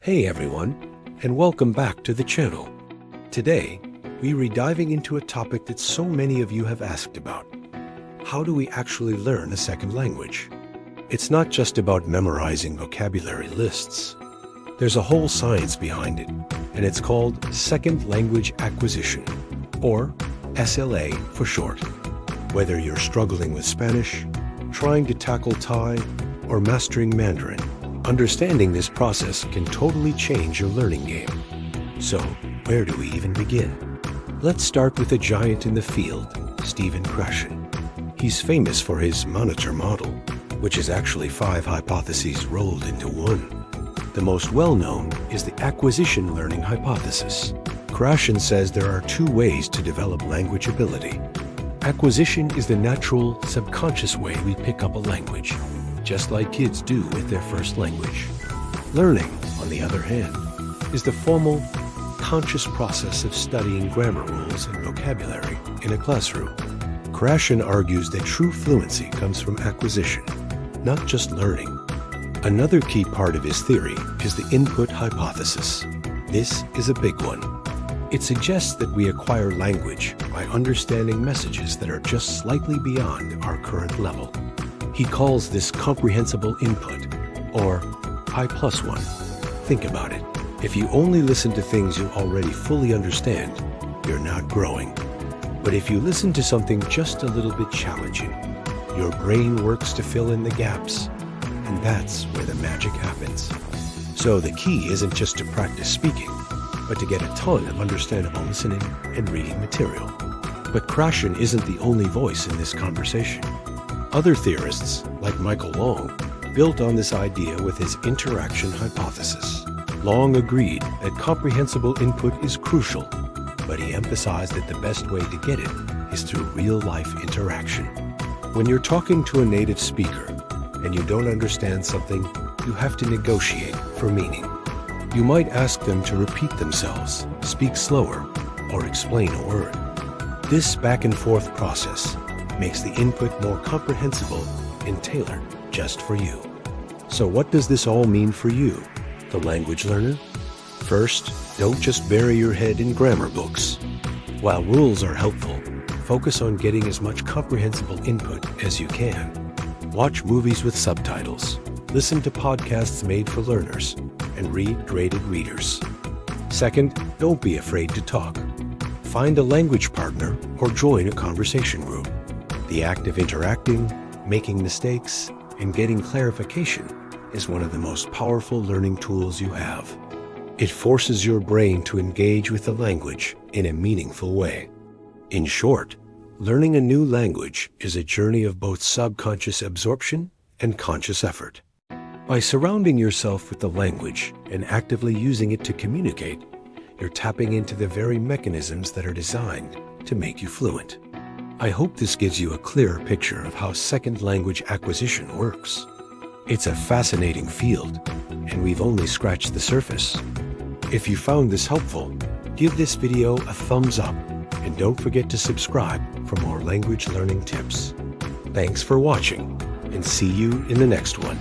Hey everyone, and welcome back to the channel. Today, we're diving into a topic that so many of you have asked about. How do we actually learn a second language? It's not just about memorizing vocabulary lists. There's a whole science behind it, and it's called Second Language Acquisition, or SLA for short. Whether you're struggling with Spanish, trying to tackle Thai, or mastering Mandarin, understanding this process can totally change your learning game. So, where do we even begin? Let's start with a giant in the field, Stephen Krashen. He's famous for his monitor model, which is actually 5 hypotheses rolled into one. The most well-known is the acquisition learning hypothesis. Krashen says there are 2 ways to develop language ability. Acquisition is the natural, subconscious way we pick up a language, just like kids do with their first language. Learning, on the other hand, is the formal, conscious process of studying grammar rules and vocabulary in a classroom. Krashen argues that true fluency comes from acquisition, not just learning. Another key part of his theory is the input hypothesis. This is a big one. It suggests that we acquire language by understanding messages that are just slightly beyond our current level. He calls this comprehensible input, or I+1. Think about it. If you only listen to things you already fully understand, you're not growing. But if you listen to something just a little bit challenging, your brain works to fill in the gaps, and that's where the magic happens. So the key isn't just to practice speaking, but to get a ton of understandable listening and reading material. But Krashen isn't the only voice in this conversation. Other theorists, like Michael Long, built on this idea with his interaction hypothesis. Long agreed that comprehensible input is crucial, but he emphasized that the best way to get it is through real-life interaction. When you're talking to a native speaker and you don't understand something, you have to negotiate for meaning. You might ask them to repeat themselves, speak slower, or explain a word. This back-and-forth process makes the input more comprehensible and tailored just for you. So what does this all mean for you, the language learner? First, don't just bury your head in grammar books. While rules are helpful, focus on getting as much comprehensible input as you can. Watch movies with subtitles, listen to podcasts made for learners, and read graded readers. Second, don't be afraid to talk. Find a language partner or join a conversation group. The act of interacting, making mistakes, and getting clarification is one of the most powerful learning tools you have. It forces your brain to engage with the language in a meaningful way. In short, learning a new language is a journey of both subconscious absorption and conscious effort. By surrounding yourself with the language and actively using it to communicate, you're tapping into the very mechanisms that are designed to make you fluent. I hope this gives you a clearer picture of how second language acquisition works. It's a fascinating field, and we've only scratched the surface. If you found this helpful, give this video a thumbs up, and don't forget to subscribe for more language learning tips. Thanks for watching, and see you in the next one.